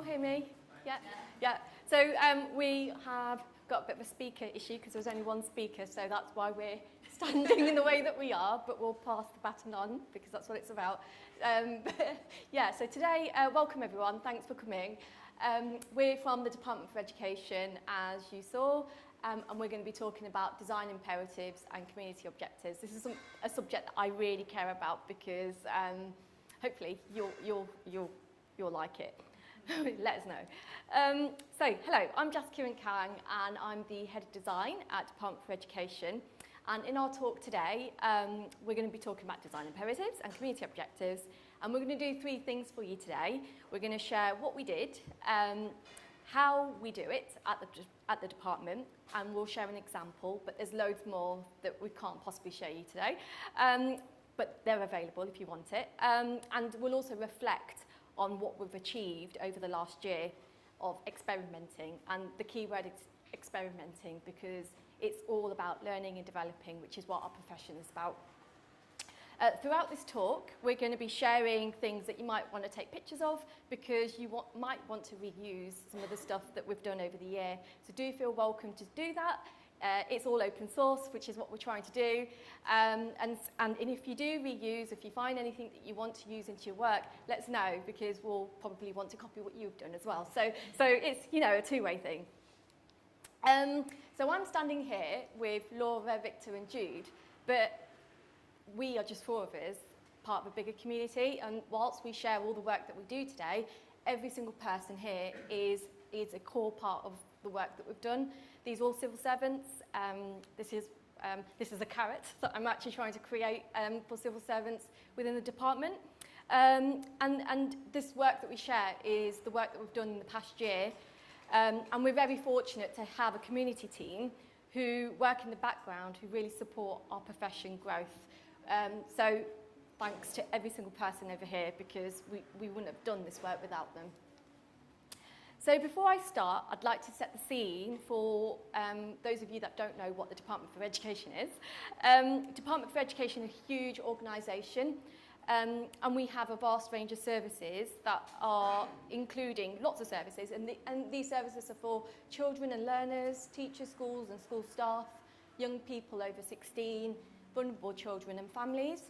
all hear me? Yeah? Yeah. So we have got a bit of a speaker issue because there's only one speaker, so that's why we're standing in the way that we are, but we'll pass the baton on because that's what it's about. Yeah, so today, welcome everyone, thanks for coming. We're from the Department for Education, as you saw, and we're going to be talking about design imperatives and community objectives. This is a subject that I really care about because hopefully you'll like it. Let us know. So, hello, I'm Jas Kang and I'm the Head of Design at Department for Education. And in our talk today, we're going to be talking about design imperatives and community objectives. And we're going to do three things for you today. We're going to share what we did, how we do it at the department, and we'll share an example, but there's loads more that we can't possibly show you today. But they're available if you want it. And we'll also reflect on what we've achieved over the last year of experimenting. And the key word is experimenting because it's all about learning and developing, which is what our profession is about. Throughout this talk, we're going to be sharing things that you might want to take pictures of because you might want to reuse some of the stuff that we've done over the year. So do feel welcome to do that. It's all open source, which is what we're trying to do. And if you do reuse, if you find anything that you want to use into your work, let us know because we'll probably want to copy what you've done as well. So it's, you know, a two-way thing. So I'm standing here with Laura, Victor and Jude, but we are just four of us, part of a bigger community, and whilst we share all the work that we do today, every single person here is a core part of the work that we've done. These are all civil servants. This is a carrot that I'm actually trying to create for civil servants within the department. And this work that we share is the work that we've done in the past year. And we're very fortunate to have a community team who work in the background, who really support our profession growth. So thanks to every single person over here because we wouldn't have done this work without them. So before I start, I'd like to set the scene for those of you that don't know what the Department for Education is. Department for Education is a huge organisation, and we have a vast range of services that are including lots of services, and these services are for children and learners, teachers, schools and school staff, young people over 16, vulnerable children and families.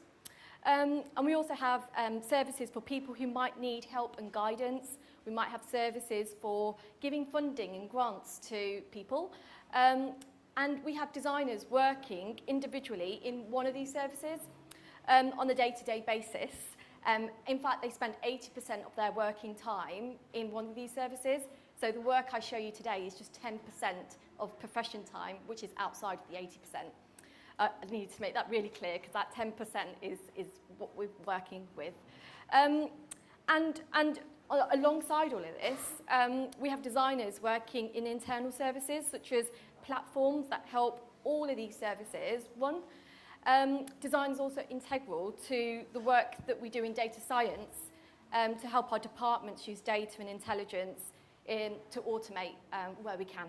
And we also have services for people who might need help and guidance. We might have services for giving funding and grants to people. And we have designers working individually in one of these services on a day-to-day basis. In fact, they spend 80% of their working time in one of these services. So the work I show you today is just 10% of profession time, which is outside of the 80%. I need to make that really clear because that 10% is what we're working with. And alongside all of this, we have designers working in internal services such as platforms that help all of these services run. Design is also integral to the work that we do in data science to help our departments use data and intelligence to automate where we can.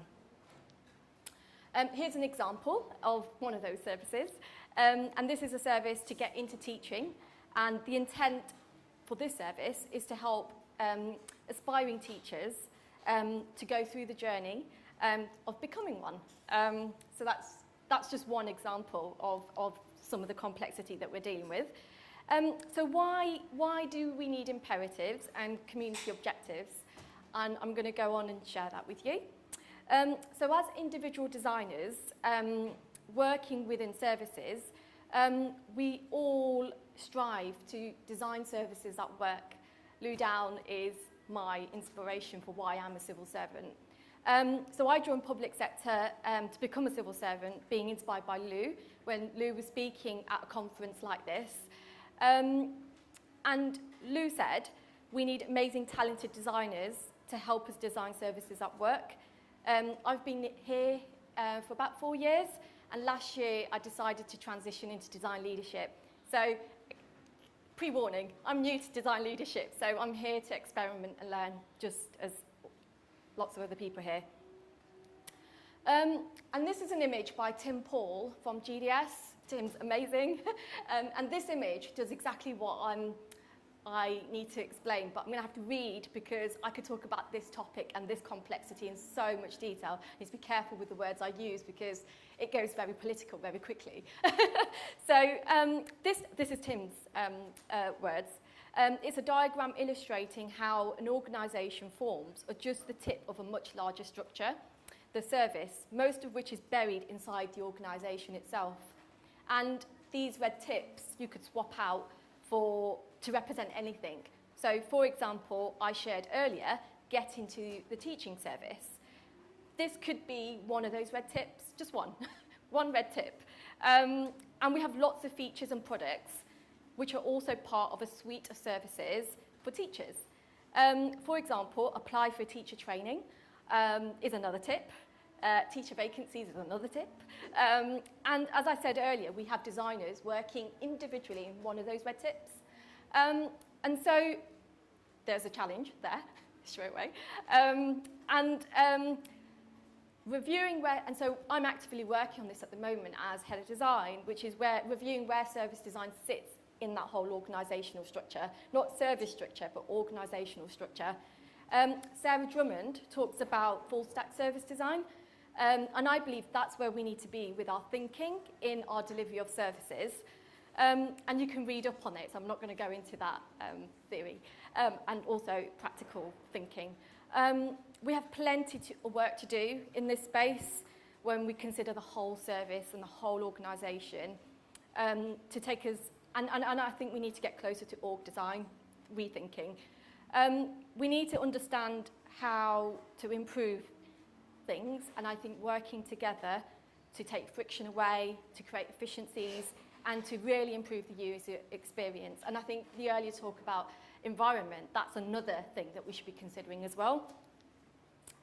Here's an example of one of those services. And this is a service to get into teaching. And the intent for this service is to help aspiring teachers to go through the journey of becoming one. So that's just one example of some of the complexity that we're dealing with. So why do we need imperatives and community objectives? And I'm going to go on and share that with you. So as individual designers working within services, we all strive to design services that work. Lou Down is my inspiration for why I'm a civil servant. So I joined public sector to become a civil servant, being inspired by Lou, when Lou was speaking at a conference like this. And Lou said, we need amazing, talented designers to help us design services at work. I've been here for about 4 years, and last year I decided to transition into design leadership. So, pre-warning, I'm new to design leadership, so I'm here to experiment and learn, just as lots of other people here. And this is an image by Tim Paul from GDS. Tim's amazing. And this image does exactly what I need to explain, but I'm going to have to read because I could talk about this topic and this complexity in so much detail. I need to be careful with the words I use because it goes very political very quickly. So this is Tim's words. It's a diagram illustrating how an organisation forms are just the tip of a much larger structure, the service, most of which is buried inside the organisation itself. And these red tips you could swap out to represent anything. So, for example, I shared earlier, get into the teaching service. This could be one of those red tips, just one, one red tip. And we have lots of features and products which are also part of a suite of services for teachers. For example, apply for teacher training is another tip. Teacher vacancies is another tip. And as I said earlier, we have designers working individually in one of those red tips. And so there's a challenge there, straight away. Reviewing and so I'm actively working on this at the moment as head of design, which is reviewing where service design sits in that whole organisational structure, not service structure, but organisational structure. Sarah Drummond talks about full stack service design, and I believe that's where we need to be with our thinking in our delivery of services. And you can read up on it, so I'm not going to go into that theory, and also practical thinking. We have plenty of work to do in this space when we consider the whole service and the whole organisation to take us, and I think we need to get closer to org design, rethinking. We need to understand how to improve things, and I think working together to take friction away, to create efficiencies, and to really improve the user experience. And I think the earlier talk about environment, that's another thing that we should be considering as well.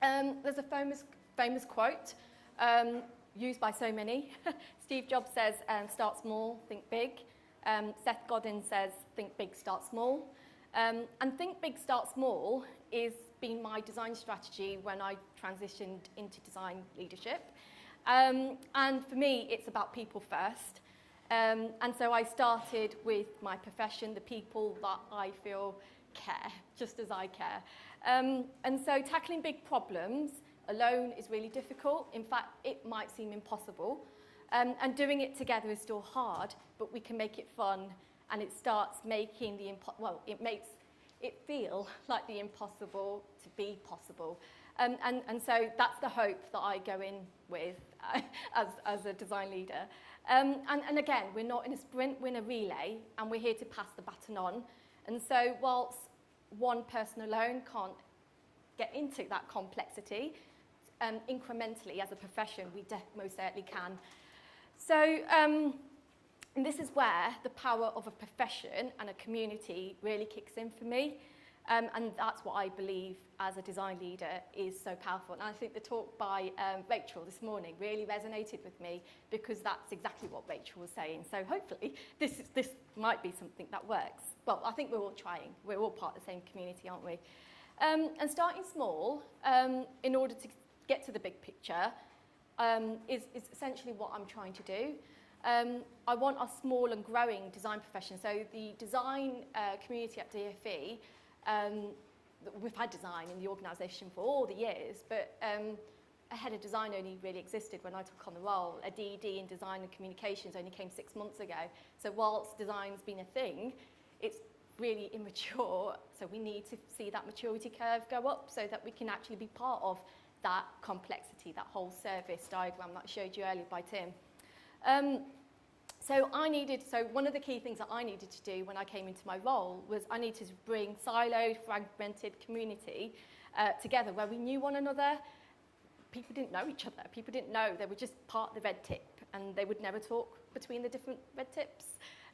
There's a famous quote used by so many. Steve Jobs says, start small, think big. Seth Godin says, think big, start small. And think big, start small is been my design strategy when I transitioned into design leadership. And for me, it's about people first. And so I started with my profession, the people that I feel care, just as I care. And so tackling big problems alone is really difficult. In fact, it might seem impossible. And doing it together is still hard, but we can make it fun, and it starts making it makes it feel like the impossible to be possible. And so that's the hope that I go in with as a design leader. And again, we're not in a sprint, we're in a relay, and we're here to pass the baton on. And so whilst one person alone can't get into that complexity, incrementally as a profession, we most certainly can. So and this is where the power of a profession and a community really kicks in for me. And that's what I believe as a design leader is so powerful. And I think the talk by Rachel this morning really resonated with me because that's exactly what Rachel was saying. So hopefully this might be something that works. Well, I think we're all trying. We're all part of the same community, aren't we? And starting small in order to get to the big picture is essentially what I'm trying to do. I want a small and growing design profession. So the design community at DFE, we've had design in the organisation for all the years, but a head of design only really existed when I took on the role. A DED in design and communications only came 6 months ago. So whilst design's been a thing, it's really immature. So we need to see that maturity curve go up so that we can actually be part of that complexity, that whole service diagram that I showed you earlier by Tim. So one of the key things that I needed to do when I came into my role was I needed to bring siloed, fragmented community together where we knew one another. People didn't know each other. People didn't know. They were just part of the red tip, and they would never talk between the different red tips.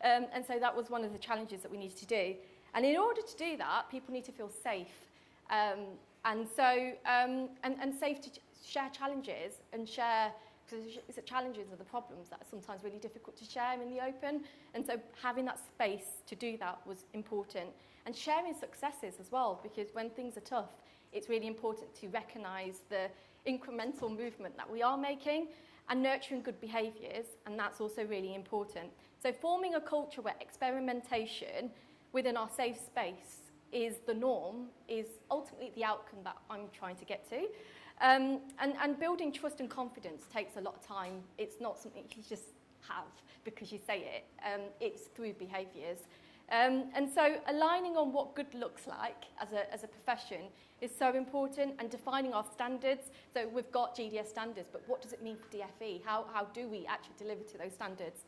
And so that was one of the challenges that we needed to do. And in order to do that, people need to feel safe. And safe to share challenges and share, because the challenges are the problems that are sometimes really difficult to share in the open. And so having that space to do that was important. And sharing successes as well, because when things are tough, it's really important to recognise the incremental movement that we are making and nurturing good behaviours, and that's also really important. So forming a culture where experimentation, within our safe space is the norm, is ultimately the outcome that I'm trying to get to. And building trust and confidence takes a lot of time. It's not something you just have because you say it. It's through behaviours. And so aligning on what good looks like as a profession is so important, and defining our standards. So we've got GDS standards, but what does it mean for DFE? How do we actually deliver to those standards?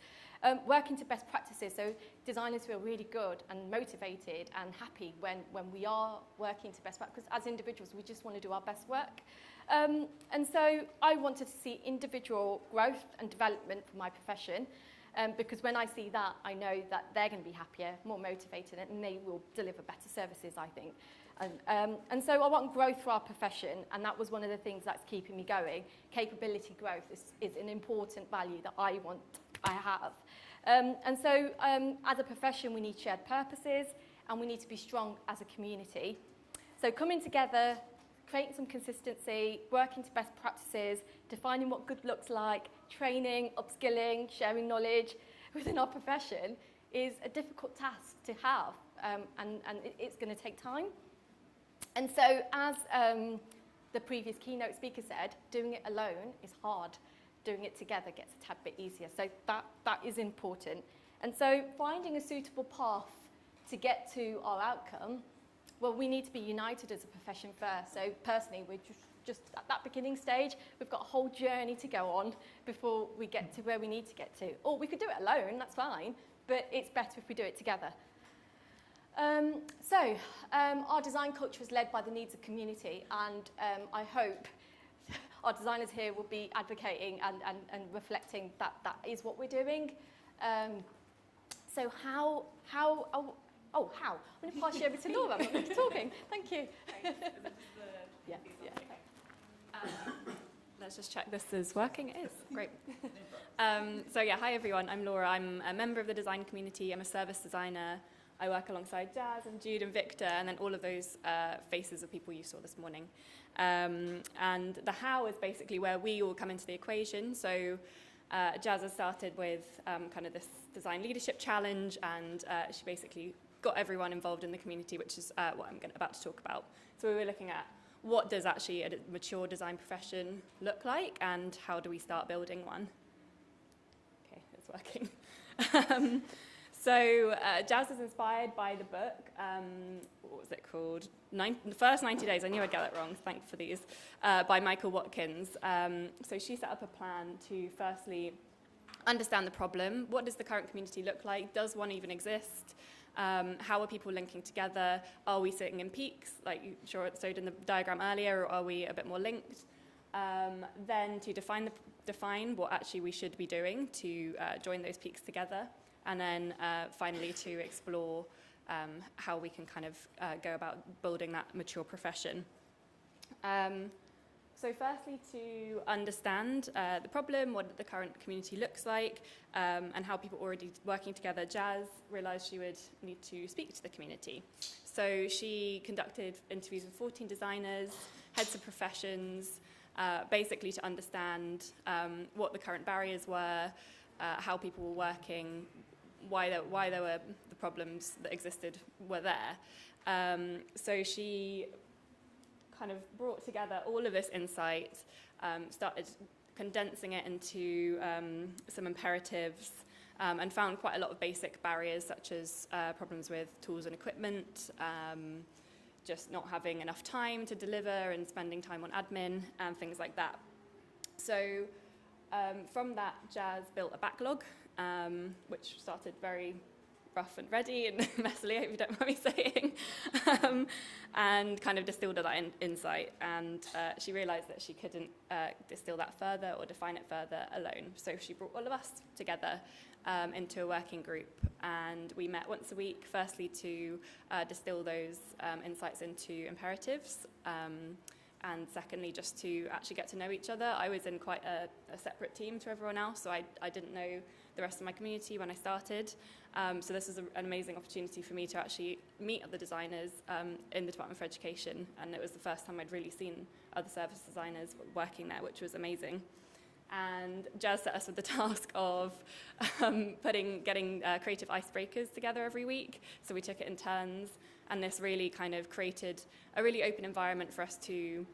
Working to best practices, so designers feel really good and motivated and happy when we are working to best practices. Because as individuals, we just want to do our best work. And so I wanted to see individual growth and development for my profession, because when I see that, I know that they're going to be happier, more motivated, and they will deliver better services, I think. And so I want growth for our profession, and that was one of the things that's keeping me going. Capability growth is an important value that I have. And so as a profession, we need shared purposes, and we need to be strong as a community. So coming together, creating some consistency, working to best practices, defining what good looks like, training, upskilling, sharing knowledge within our profession is a difficult task to have, and it's going to take time. And so as the previous keynote speaker said, doing it alone is hard. Doing it together gets a tad bit easier. So that is important. And so finding a suitable path to get to our outcome, well, we need to be united as a profession first. So personally, we're just at that beginning stage. We've got a whole journey to go on before we get to where we need to get to. Or we could do it alone, that's fine, but it's better if we do it together. Our design culture is led by the needs of community, and I hope our designers here will be advocating and reflecting that is what we're doing. So how? I'm going to pass you over to Laura. I'm not going to be talking. Thank you. Yeah. Let's just check this is working. It is. Great. Hi everyone. I'm Laura. I'm a member of the design community. I'm a service designer. I work alongside Jas and Jude and Victor, and then all of those faces of people you saw this morning. And the how is basically where we all come into the equation. So Jas has started with kind of this design leadership challenge, and she basically got everyone involved in the community, which is what I'm about to talk about. So we were looking at what does actually a mature design profession look like, and how do we start building one? Okay, it's working. Jas is inspired by the book, what was it called? The First 90 Days, I knew I'd get that wrong, thanks for these, by Michael Watkins. So she set up a plan to firstly understand the problem. What does the current community look like? Does one even exist? How are people linking together? Are we sitting in peaks, like you showed in the diagram earlier, or are we a bit more linked? Then to define what actually we should be doing to join those peaks together. And then finally to explore how we can kind of go about building that mature profession. So firstly, to understand the problem, what the current community looks like, and how people already working together, Jas realised she would need to speak to the community. So she conducted interviews with 14 designers, heads of professions, basically to understand what the current barriers were, how people were working, why there were the problems that existed were there. So she kind of brought together all of this insight, started condensing it into some imperatives, and found quite a lot of basic barriers, such as problems with tools and equipment, just not having enough time to deliver and spending time on admin and things like that. So from that, Jas built a backlog, which started very rough and ready and messily, I hope you don't mind me saying, and kind of distilled all that insight. And she realised that she couldn't distill that further or define it further alone. So she brought all of us together into a working group, and we met once a week, firstly to distill those insights into imperatives, and secondly just to actually get to know each other. I was in quite a separate team to everyone else, so I didn't know the rest of my community when I started. So this was an amazing opportunity for me to actually meet other designers in the Department for Education, and it was the first time I'd really seen other service designers working there, which was amazing. And Jas set us with the task of getting creative icebreakers together every week. So we took it in turns, and this really kind of created a really open environment for us to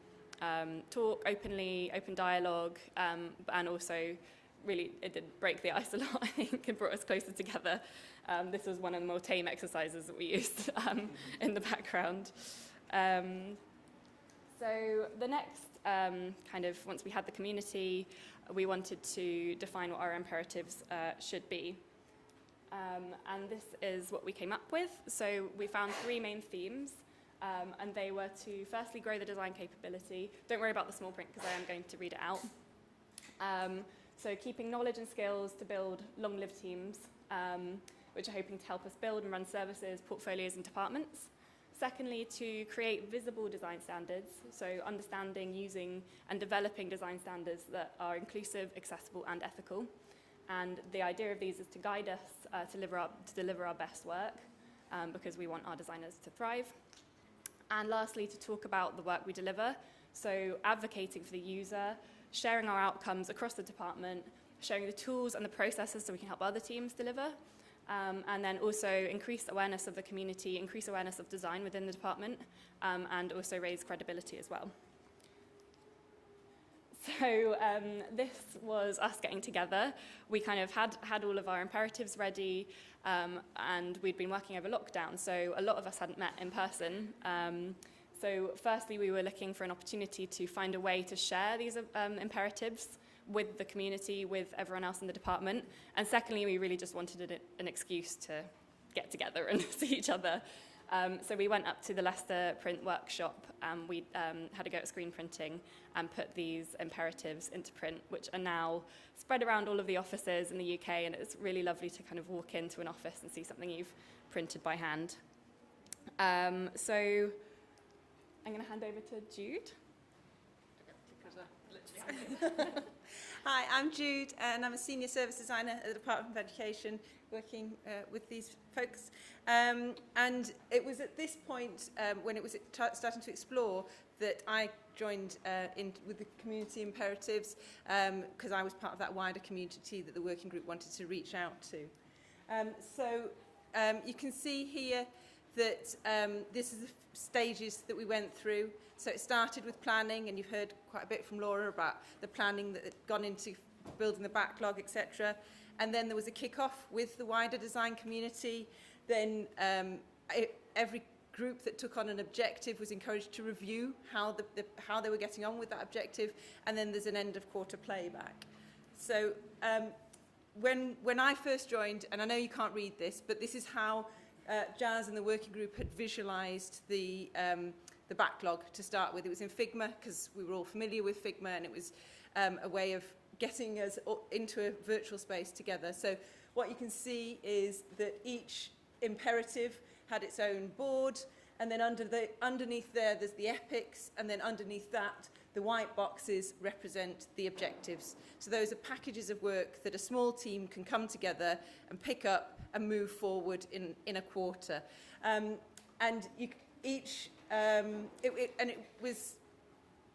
talk openly, open dialogue, and also really it did break the ice a lot, I think, and brought us closer together. This was one of the more tame exercises that we used in the background. So the next once we had the community, we wanted to define what our imperatives should be. And this is what we came up with. So we found 3 main themes, and they were to firstly grow the design capability. Don't worry about the small print because I am going to read it out. So keeping knowledge and skills to build long-lived teams, which are hoping to help us build and run services, portfolios and departments. Secondly, to create visible design standards, so understanding, using and developing design standards that are inclusive, accessible and ethical. And the idea of these is to guide us to deliver our best work, because we want our designers to thrive. And lastly, to talk about the work we deliver, so advocating for the user, sharing our outcomes across the department, sharing the tools and the processes so we can help other teams deliver, and then also increase awareness of the community, increase awareness of design within the department, and also raise credibility as well. So this was us getting together. We kind of had all of our imperatives ready, and we'd been working over lockdown, so a lot of us hadn't met in person. So firstly, we were looking for an opportunity to find a way to share these imperatives with the community, with everyone else in the department. And secondly, we really just wanted an excuse to get together and see each other. So we went up to the Leicester Print Workshop, and we had a go at screen printing and put these imperatives into print, which are now spread around all of the offices in the UK, and it's really lovely to kind of walk into an office and see something you've printed by hand. So I'm going to hand over to Jude. Hi, I'm Jude, and I'm a senior service designer at the Department of Education, working with these folks. And it was at this point, when it was starting to explore, that I joined in with the community imperatives, because I was part of that wider community that the working group wanted to reach out to. You can see here that this is the stages that we went through. So it started with planning, and you've heard quite a bit from Laura about the planning that had gone into building the backlog, etc. And then there was a kick-off with the wider design community. Then every group that took on an objective was encouraged to review how they were getting on with that objective. And then there's an end of quarter playback. So when I first joined, and I know you can't read this, but this is how Jas and the working group had visualised the backlog to start with. It was in Figma, because we were all familiar with Figma, and it was a way of getting us into a virtual space together. So what you can see is that each imperative had its own board, and then underneath there's the epics, and then underneath that, the white boxes represent the objectives. So those are packages of work that a small team can come together and pick up and move forward in a quarter.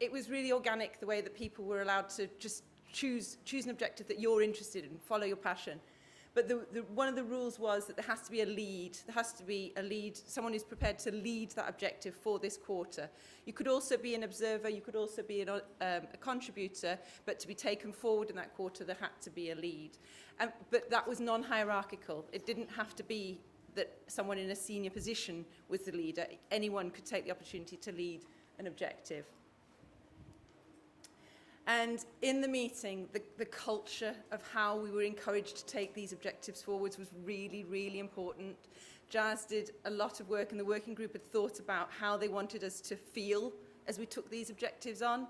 It was really organic, the way that people were allowed to just choose an objective that you're interested in, follow your passion. But one of the rules was that there has to be a lead. There has to be a lead, someone who's prepared to lead that objective for this quarter. You could also be an observer, you could also be a contributor, but to be taken forward in that quarter, there had to be a lead. But that was non-hierarchical. It didn't have to be that someone in a senior position was the leader. Anyone could take the opportunity to lead an objective. And in the meeting, the culture of how we were encouraged to take these objectives forwards was really, really important. Jas did a lot of work, and the working group had thought about how they wanted us to feel as we took these objectives on.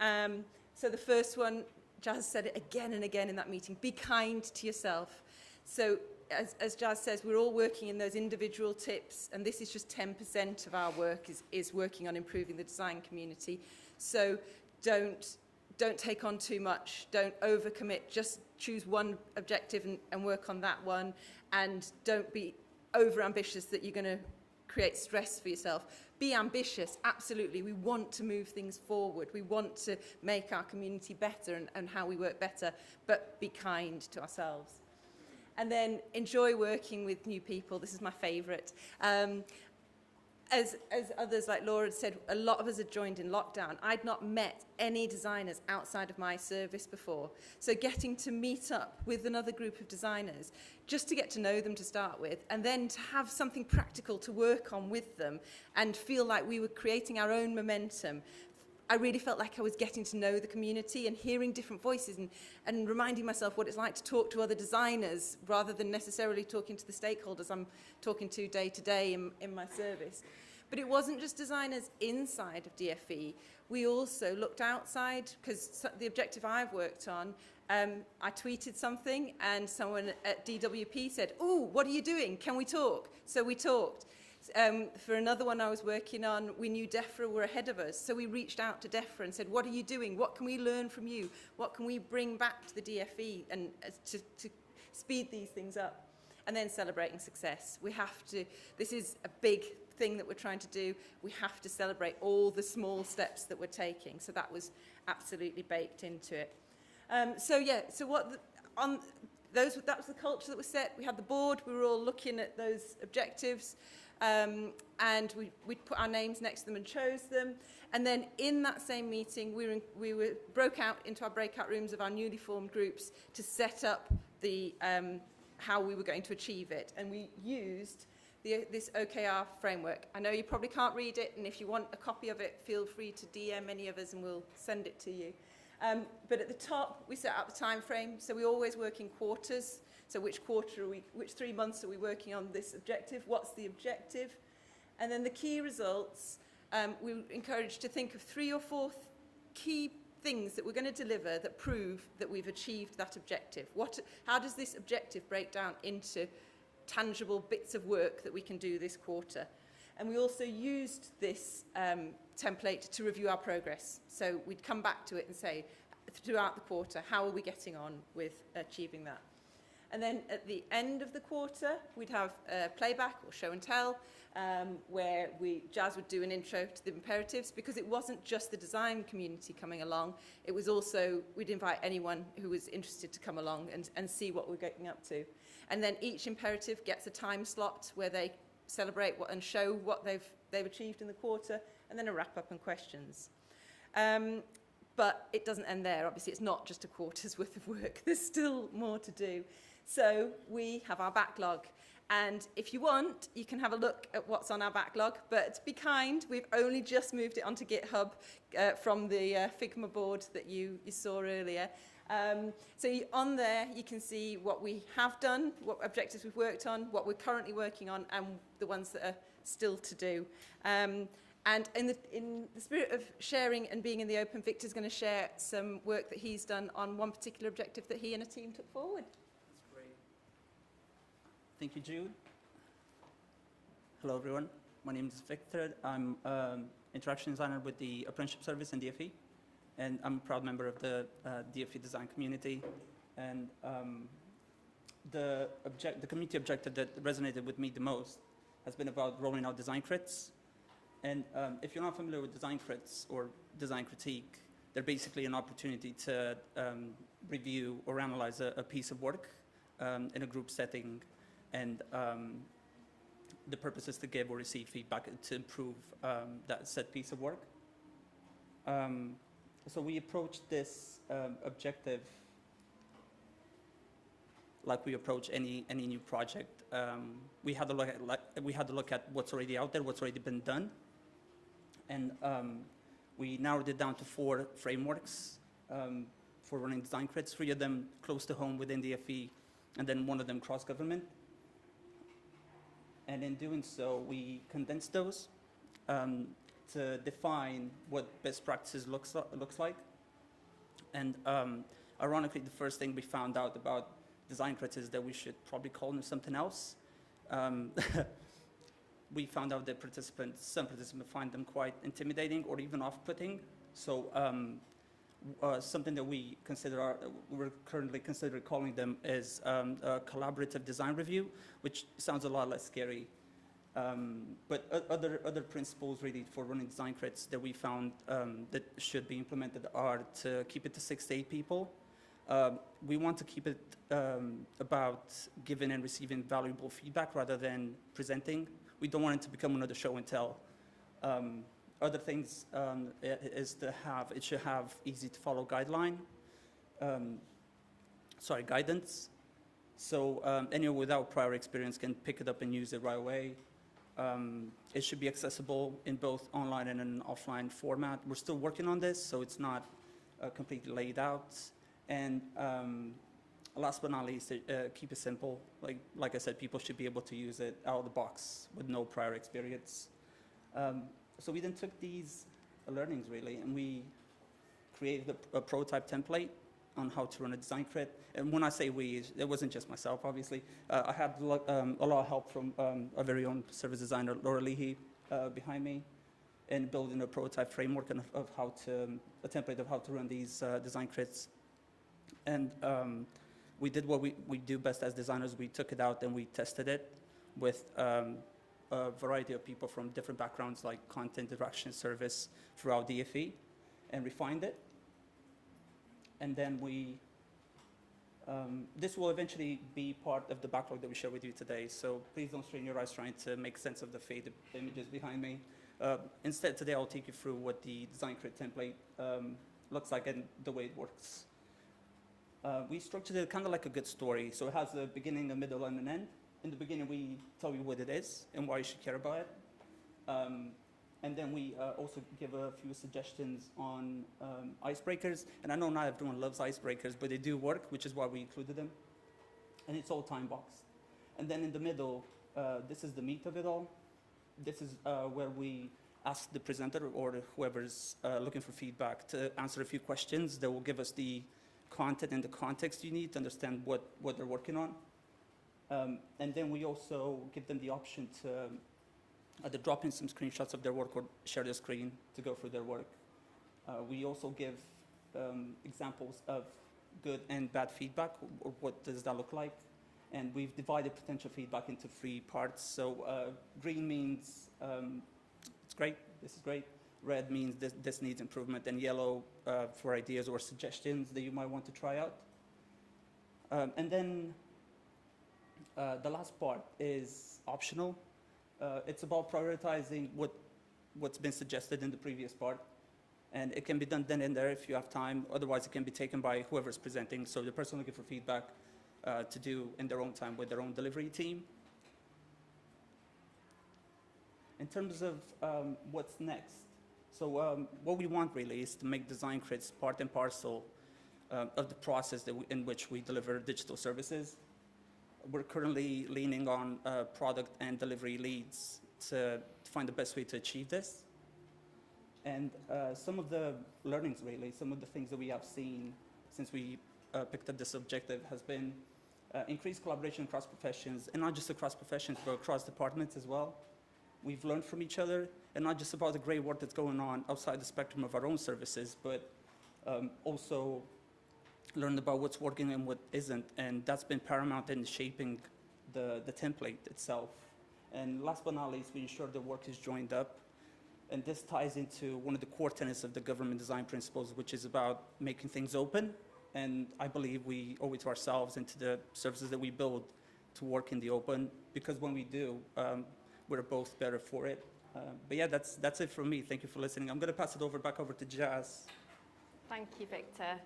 So the first one, Jas said it again and again in that meeting, be kind to yourself. So as Jas says, we're all working in those individual tips, and this is just 10% of our work is working on improving the design community. So don't take on too much, don't overcommit, just choose one objective and work on that one, and don't be over ambitious that you're going to create stress for yourself. Be ambitious, absolutely. We want to move things forward. We want to make our community better and how we work better, but be kind to ourselves. And then enjoy working with new people. This is my favourite. As others like Laura had said, a lot of us had joined in lockdown. I'd not met any designers outside of my service before. So getting to meet up with another group of designers, just to get to know them to start with, and then to have something practical to work on with them and feel like we were creating our own momentum. I really felt like I was getting to know the community and hearing different voices and reminding myself what it's like to talk to other designers rather than necessarily talking to the stakeholders I'm talking to day in my service. But it wasn't just designers inside of DFE. We also looked outside, because the objective I've worked on, I tweeted something and someone at DWP said, "Oh, what are you doing? Can we talk?" So we talked. For another one I was working on, we knew DEFRA were ahead of us, so we reached out to DEFRA and said, what are you doing? What can we learn from you? What can we bring back to the DFE and to speed these things up? And then celebrating success. We have to, this is a big thing that we're trying to do. We have to celebrate all the small steps that we're taking. So that was absolutely baked into it. That was the culture that was set. We had the board, we were all looking at those objectives. And we put our names next to them and chose them. And then in that same meeting, we broke out into our breakout rooms of our newly formed groups to set up the how we were going to achieve it. And we used this OKR framework. I know you probably can't read it, and if you want a copy of it, feel free to DM any of us and we'll send it to you. But at the top, we set out the time frame. So we always work in quarters. So which 3 months are we working on this objective? What's the objective? And then the key results, we were encouraged to think of 3 or 4 key things that we're going to deliver that prove that we've achieved that objective. How does this objective break down into tangible bits of work that we can do this quarter? And we also used this template to review our progress. So we'd come back to it and say, throughout the quarter, how are we getting on with achieving that? And then at the end of the quarter, we'd have a playback or show and tell, where Jas would do an intro to the imperatives, because it wasn't just the design community coming along. It was also, we'd invite anyone who was interested to come along and see what we're getting up to. And then each imperative gets a time slot where they celebrate and show what they've achieved in the quarter, and then a wrap-up and questions. But it doesn't end there. Obviously, it's not just a quarter's worth of work. There's still more to do. So we have our backlog. And if you want, you can have a look at what's on our backlog. But be kind. We've only just moved it onto GitHub from the Figma board that you saw earlier. On there, you can see what we have done, what objectives we've worked on, what we're currently working on, and the ones that are still to do. And in the spirit of sharing and being in the open, Victor's going to share some work that he's done on one particular objective that he and a team took forward. That's great. Thank you, Jude. Hello, everyone. My name is Victor. I'm interaction designer with the apprenticeship service in DFE, and I'm a proud member of the DFE design community. And the community objective that resonated with me the most has been about rolling out design crits. And if you're not familiar with design crits or design critique, they're basically an opportunity to review or analyze a piece of work in a group setting. And the purpose is to give or receive feedback to improve that said piece of work. So we approached this objective like we approach any new project. We had to look at what's already out there, what's already been done. And we narrowed it down to 4 frameworks for running design crits, 3 of them close to home within DFE, and then 1 of them cross-government. And in doing so, we condensed those to define what best practices looks like. And ironically, the first thing we found out about design crits is that we should probably call them something else. We found out that some participants find them quite intimidating or even off-putting. So something that we're currently considering calling them is a collaborative design review, which sounds a lot less scary. But other principles really for running design crits that we found that should be implemented are to keep it to 6 to 8 people. We want to keep it about giving and receiving valuable feedback rather than presenting. We don't want it to become another show and tell. Other things is to have, it should have easy to follow guidance. So anyone without prior experience can pick it up and use it right away. It should be accessible in both online and an offline format. We're still working on this, so it's not completely laid out. And last but not least, keep it simple. Like I said, people should be able to use it out of the box with no prior experience. So we then took these learnings really, and we created a prototype template on how to run a design crit. And when I say we, it wasn't just myself, obviously. I had a lot of help from our very own service designer, Laura Leahy, behind me, in building a prototype framework of how to, a template of how to run these design crits. And we did what we do best as designers. We took it out and we tested it with a variety of people from different backgrounds, like content, interaction, service, throughout DFE, and refined it. And then this will eventually be part of the backlog that we share with you today. So please don't strain your eyes trying to make sense of the faded images behind me. Instead, today I'll take you through what the design crit template looks like and the way it works. We structured it kind of like a good story. So it has a beginning, a middle, and an end. In the beginning, we tell you what it is and why you should care about it. And then we also give a few suggestions on icebreakers. And I know not everyone loves icebreakers, but they do work, which is why we included them. And it's all time boxed. And then in the middle, this is the meat of it all. This is where we ask the presenter or whoever's looking for feedback to answer a few questions that will give us the content and the context you need to understand what they're working on. And then we also give them the option to either drop in some screenshots of their work or share their screen to go through their work. We also give examples of good and bad feedback, or what does that look like. And we've divided potential feedback into 3 parts. So green means it's great, this is great. Red means this needs improvement, and yellow for ideas or suggestions that you might want to try out. And then the last part is optional. It's about prioritizing what's been suggested in the previous part. And it can be done then and there if you have time. Otherwise, it can be taken by whoever's presenting. So the person looking for feedback to do in their own time with their own delivery team. In terms of what's next, so what we want really is to make design crits part and parcel of the process in which we deliver digital services. We're currently leaning on product and delivery leads to find the best way to achieve this. And some of the learnings really, some of the things that we have seen since we picked up this objective has been increased collaboration across professions, and not just across professions, but across departments as well. We've learned from each other, and not just about the great work that's going on outside the spectrum of our own services, but also learned about what's working and what isn't, and that's been paramount in shaping the template itself. And last but not least, we ensure the work is joined up, and this ties into one of the core tenets of the government design principles, which is about making things open, and I believe we owe it to ourselves and to the services that we build to work in the open, because when we do, we're both better for it. But yeah, that's it from me. Thank you for listening. I'm going to pass it back over to Jas. Thank you, Victor.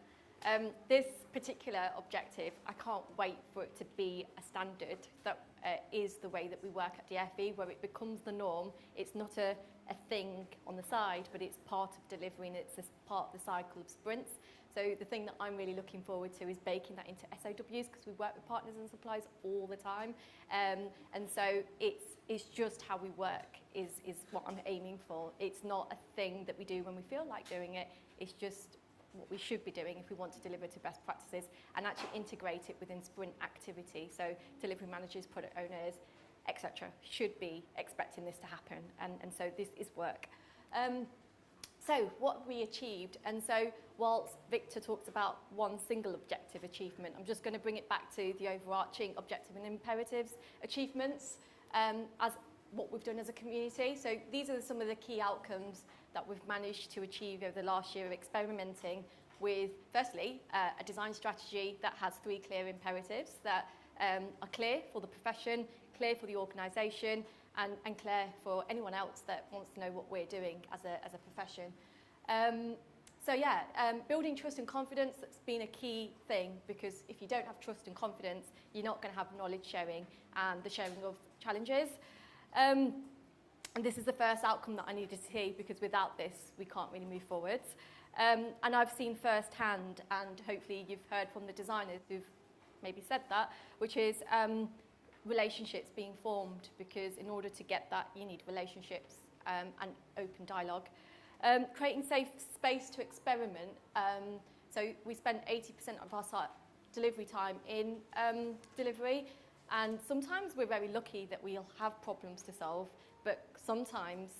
This particular objective, I can't wait for it to be a standard that is the way that we work at DFE, where it becomes the norm. It's not a thing on the side, but it's part of delivery, and it's a part of the cycle of sprints. So the thing that I'm really looking forward to is baking that into SOWs, because we work with partners and suppliers all the time. And so it's just how we work is what I'm aiming for. It's not a thing that we do when we feel like doing it. It's just what we should be doing if we want to deliver to best practices and actually integrate it within sprint activity. So delivery managers, product owners, etc. should be expecting this to happen. And so this is work. So what we achieved, and so whilst Victor talks about one single objective achievement, I'm just going to bring it back to the overarching objective and imperatives achievements. As what we've done as a community. So these are some of the key outcomes that we've managed to achieve over the last year of experimenting with, firstly, a design strategy that has 3 clear imperatives that are clear for the profession, clear for the organisation, and clear for anyone else that wants to know what we're doing as a profession. Building trust and confidence, that's been a key thing, because if you don't have trust and confidence, you're not going to have knowledge sharing and the sharing of challenges. And this is the first outcome that I needed to see, because without this, we can't really move forwards. And I've seen firsthand, and hopefully you've heard from the designers who've maybe said that, which is relationships being formed, because in order to get that, you need relationships and open dialogue. Creating safe space to experiment. So we spend 80% of our delivery time in delivery, and sometimes we're very lucky that we'll have problems to solve, but sometimes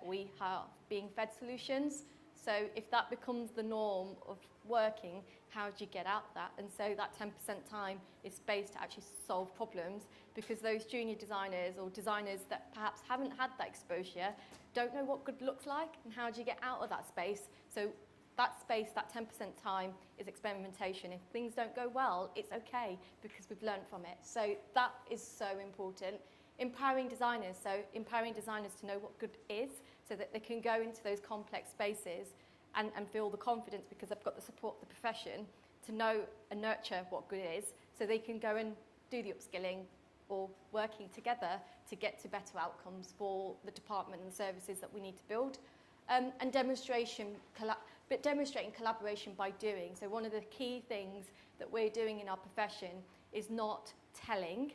we are being fed solutions. So if that becomes the norm of working, how do you get out that? And so that 10% time is space to actually solve problems, because those junior designers or designers that perhaps haven't had that exposure don't know what good looks like, and how do you get out of that space? So that space, that 10% time, is experimentation. If things don't go well, it's okay, because we've learned from it. So that is so important. Empowering designers, so empowering designers to know what good is, so that they can go into those complex spaces and feel the confidence, because they've got the support of the profession to know and nurture what good is, so they can go and do the upskilling or working together to get to better outcomes for the department and the services that we need to build. And demonstrating collaboration by doing. So one of the key things that we're doing in our profession is not telling,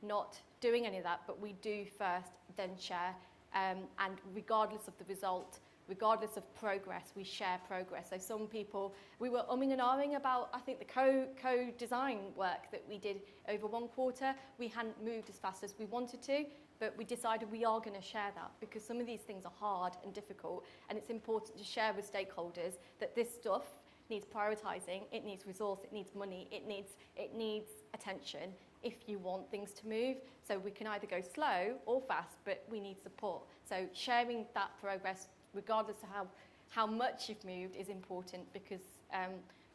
not doing any of that, but we do first, then share. And regardless of the result, regardless of progress, we share progress. So some people, we were umming and ahhing about, I think, the co-design work that we did over 1 quarter. We hadn't moved as fast as we wanted to, but we decided we are going to share that, because some of these things are hard and difficult, and it's important to share with stakeholders that this stuff needs prioritising, it needs resource, it needs money, it needs attention if you want things to move. So we can either go slow or fast, but we need support. So sharing that progress, regardless of how much you've moved, is important, because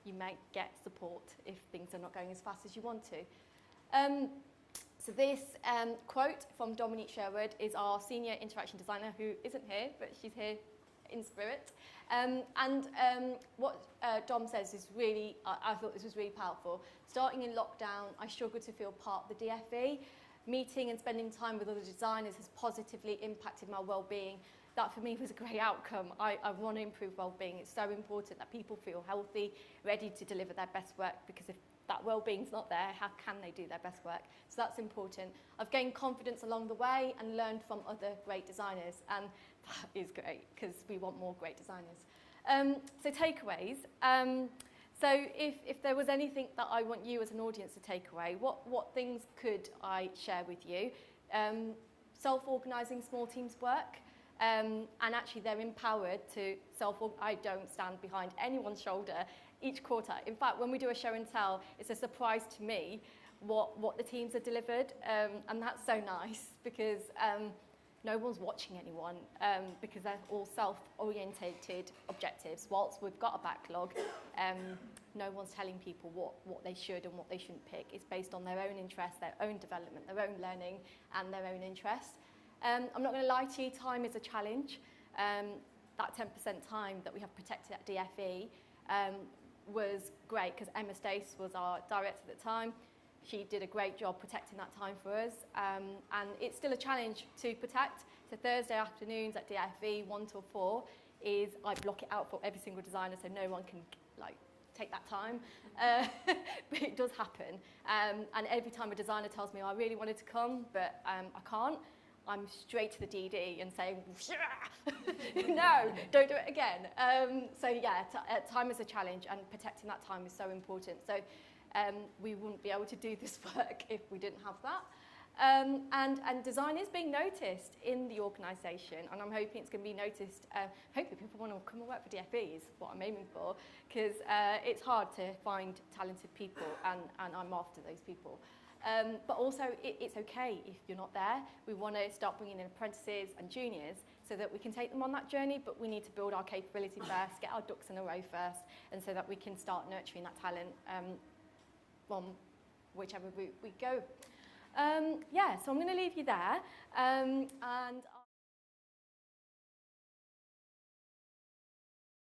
you might get support if things are not going as fast as you want to. So this quote from Dominique Sherwood is our senior interaction designer, who isn't here, but she's here in spirit. What Dom says is really, I thought this was really powerful. Starting in lockdown, I struggled to feel part of the DFE. Meeting and spending time with other designers has positively impacted my well-being. That for me was a great outcome. I want to improve well-being. It's so important that people feel healthy, ready to deliver their best work, because if that well-being's not there, how can they do their best work? So that's important. I've gained confidence along the way and learned from other great designers, and that is great, because we want more great designers. So takeaways. So if there was anything that I want you as an audience to take away, what things could I share with you? Self-organising small teams work. And actually they're empowered to I don't stand behind anyone's shoulder each quarter. In fact, when we do a show and tell, it's a surprise to me what the teams have delivered, and that's so nice, because no one's watching anyone, because they're all self-orientated objectives. Whilst we've got a backlog, no one's telling people what they should and what they shouldn't pick. It's based on their own interests, their own development, their own learning, and their own interests. I'm not going to lie to you, time is a challenge. That 10% time that we have protected at DFE was great, because Emma Stace was our director at the time. She did a great job protecting that time for us, and it's still a challenge to protect. So Thursday afternoons at DFE 1 till 4 is, I block it out for every single designer, so no one can take that time, but it does happen. And every time a designer tells me, I really wanted to come, but I can't, I'm straight to the DD and saying, no, don't do it again. So yeah, time is a challenge, and protecting that time is so important. So we wouldn't be able to do this work if we didn't have that. And design is being noticed in the organisation, and I'm hoping it's going to be noticed. Hopefully people want to come and work for DFE is what I'm aiming for, because it's hard to find talented people, and I'm after those people. But also, it's okay if you're not there. We want to start bringing in apprentices and juniors so that we can take them on that journey, but we need to build our capability first, get our ducks in a row first, and so that we can start nurturing that talent from whichever route we go. Yeah, so I'm going to leave you there. And